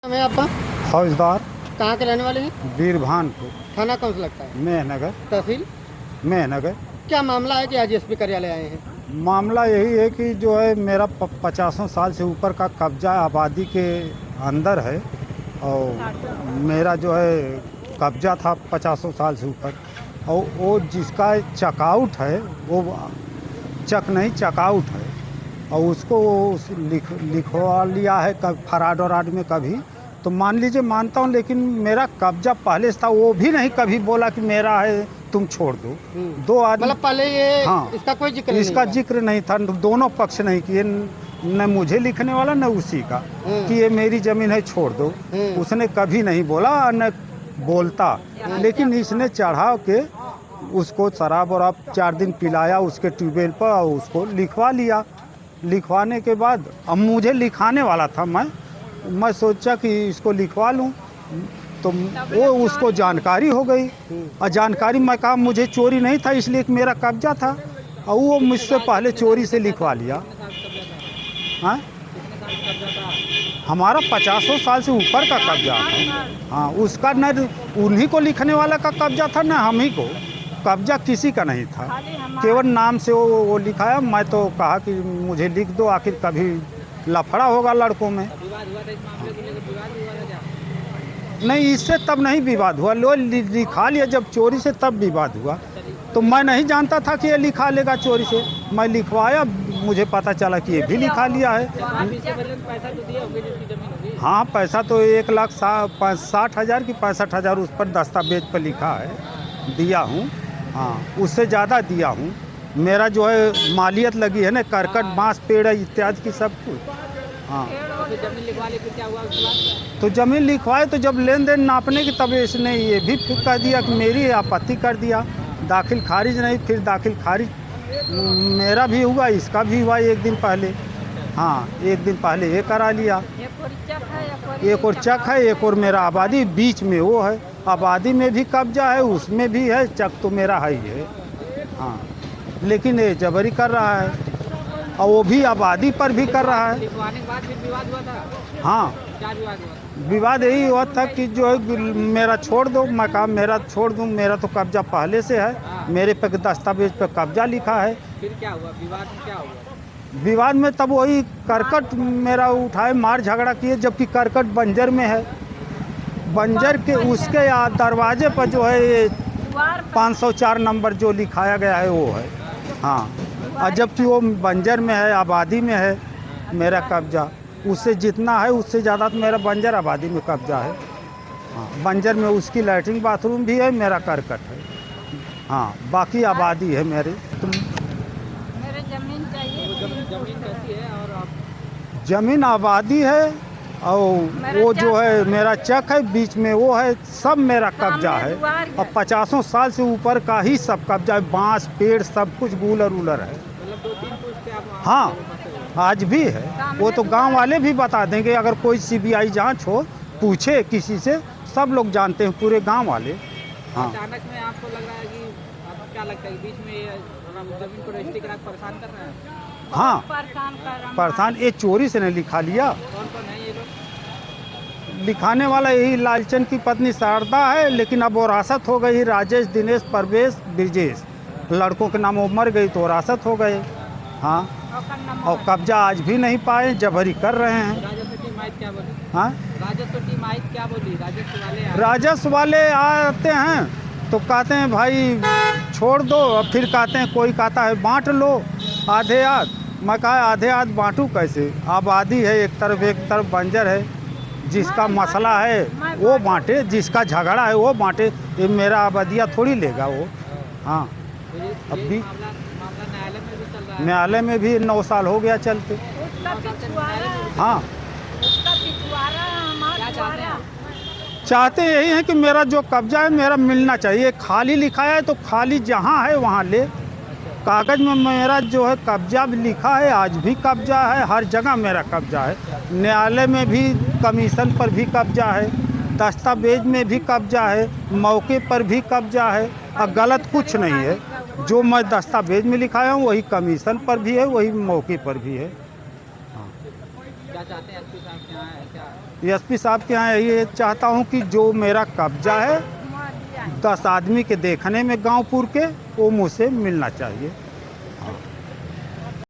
नाम है आपका? फौजदार कहाँ के रहने वाले हैं? बीरभानपुर, थाना कौन सा लगता है? मेहनगर। तहसील? मेहनगर। क्या मामला है कि आज एसपी कार्यालय आए हैं? मामला यही है कि जो है मेरा 50 साल से ऊपर का कब्जा आबादी के अंदर है और मेरा जो है कब्जा था 50 साल से ऊपर, और वो जिसका चकआउट है वो चक नहीं चकआउट है, और उसको लिखवा लिया है फराड वराड में कभी, तो मान लीजिए मानता हूँ, लेकिन मेरा कब्जा पहले से था, वो भी नहीं कभी बोला कि मेरा है तुम छोड़ दो। दो आदमी मतलब पहले ये हाँ, इसका कोई जिक्र इसका नहीं जिक्र नहीं था, दोनों पक्ष नहीं किए, न मुझे लिखने वाला न उसी का कि ये मेरी ज़मीन है छोड़ दो, उसने कभी नहीं बोला न बोलता। लेकिन इसने चढ़ा के उसको शराब वराब 4 दिन पिलाया उसके ट्यूबवेल पर और उसको लिखवा लिया। लिखवाने के बाद अब मुझे लिखाने वाला था, मैं सोचा कि इसको लिखवा लूं, तो वो उसको जानकारी हो गई, और जानकारी मैं कहा मुझे चोरी नहीं था इसलिए कि मेरा कब्जा था, और वो मुझसे पहले चोरी से लिखवा लिया। हाँ, हमारा 50 साल से ऊपर का कब्जा था। हाँ, उसका न उन्हीं को लिखने वाला का कब्जा था न हम ही को, कब्जा किसी का नहीं था, केवल नाम से वो लिखाया। मैं तो कहा कि मुझे लिख दो, आखिर कभी लफड़ा होगा लड़कों में। नहीं, इससे तब नहीं विवाद हुआ, लो लिखा लिया जब चोरी से, तब विवाद हुआ। तो मैं नहीं जानता था कि ये लिखा लेगा चोरी से, मैं लिखवाया, मुझे पता चला कि ये भी लिखा लिया है। हाँ, पैसा तो 1,60,000 की 65,000 उस पर दस्तावेज पर लिखा है, दिया हूँ। हाँ, उससे ज़्यादा दिया हूँ। मेरा जो है मालियत लगी है ना, करकट बांस पेड़ इत्यादि की सब कुछ। हाँ, जमीन लिखवा ली, फिर क्या हुआ उसके बाद? तो ज़मीन लिखवाए तो जब लेन देन नापने की, तब इसने ये भी कह दिया कि मेरी आपत्ति कर दिया, दाखिल खारिज नहीं, फिर दाखिल खारिज मेरा भी हुआ, इसका भी हुआ एक दिन पहले। हाँ, एक दिन पहले ये करा लिया। एक और चक है, एक और मेरा आबादी, बीच में वो है, आबादी में भी कब्जा है, उसमें भी है, चक तो मेरा है ही है। हाँ, लेकिन ये जबरी कर रहा है, और वो भी आबादी पर भी कर रहा है। लिखवाने के बाद फिर विवाद हुआ था? हाँ, क्या विवाद हुआ? विवाद यही हुआ था कि जो है मेरा छोड़ दो, मैं कहा मेरा छोड़ दूँ, मेरा तो कब्जा पहले से है, मेरे पे दस्तावेज पे कब्जा लिखा है। फिर क्या हुआ विवाद में, क्या हुआ? विवाद में तब वही करकट मेरा उठाए, मार झगड़ा किए, जबकि करकट बंजर में है, बंजर के उसके दरवाजे पर जो है ये 504 नंबर जो लिखाया गया है वो है। हाँ, और जबकि वो बंजर में है, आबादी में है मेरा कब्जा, उससे जितना है उससे ज़्यादा तो मेरा बंजर आबादी में कब्जा है। हाँ, बंजर में उसकी लैट्रिन बाथरूम भी है, मेरा करकट है। हाँ, बाकी आबादी है मेरी। मेरे जमीन चाहिए। जमीन कैसी है? और आप? जमीन आबादी है, और वो जो है मेरा चक है, बीच में वो है, सब मेरा कब्जा है, और 50 साल से ऊपर का ही सब कब्जा है, बांस पेड़ सब कुछ गूलर उलर है। मतलब 2-3 पूछते आप? हाँ, आज भी है, वो तो गांव वाले भी बता देंगे, अगर कोई सीबीआई जांच हो, पूछे किसी से, सब लोग जानते हैं, पूरे गांव वाले। हाँ, अचानक में आपको लग रहा है कि आपको क्या लगता है कि बीच में ये जमीन को रजिस्ट्री करा के परेशान कर रहे हैं? हाँ, परेशान कर रहा हूँ। परेशान, ये चोरी से नहीं लिखा लिया। कौन कौन है ये लोग? लिखाने वाला यही लालचंद की पत्नी शारदा है, लेकिन अब वरासत हो गई, राजेश, दिनेश, परवेश, ब्रिजेश, लड़कों के नाम वो मर गई तो वरासत हो गए। हाँ, और कब्जा आज भी नहीं पाए, जबरी कर रहे हैं। राजस्व टीम आई क्या बोली? हाँ, राजस्व टीम आई क्या बोली? राजस्व वाले आए? राजस्व वाले आते हैं तो कहते हैं भाई छोड़ दो, और फिर कहते हैं, कोई कहता है बांट लो आधे आध। मैं कहा आधे आध बांटूँ कैसे, आबादी है एक तरफ बंजर है, जिसका मसला है वो बांटे, जिसका झगड़ा है वो बांटे, ये मेरा आबादिया थोड़ी लेगा वो। हाँ, तो ये अभी मामला न्यायालय में भी चल रहा है? न्यायालय में भी 9 साल हो गया चलते। उसका पिछवाड़ा, हाँ, उसका पिछवाड़ा हमारा क्या चाहते हैं? चाहते यही है कि मेरा जो कब्जा है मेरा मिलना चाहिए, खाली लिखा है तो खाली जहाँ है वहाँ ले, कागज़ में मेरा जो है कब्जा भी लिखा है, आज भी कब्जा है, हर जगह मेरा कब्जा है, न्यायालय में भी, कमीशन पर भी कब्जा है, दस्तावेज में भी कब्जा है, मौके पर भी कब्जा है, और गलत कुछ नहीं है, जो मैं दस्तावेज में लिखाया हूँ वही कमीशन पर भी है, वही मौके पर भी है। क्या चाहते हैं एसपी साहब क्या है क्या? एसपी साहब के यहाँ ये चाहता हूँ कि जो मेरा कब्जा है दिया है। 10 आदमी के देखने में गांवपुर के, वो मुझसे मिलना चाहिए।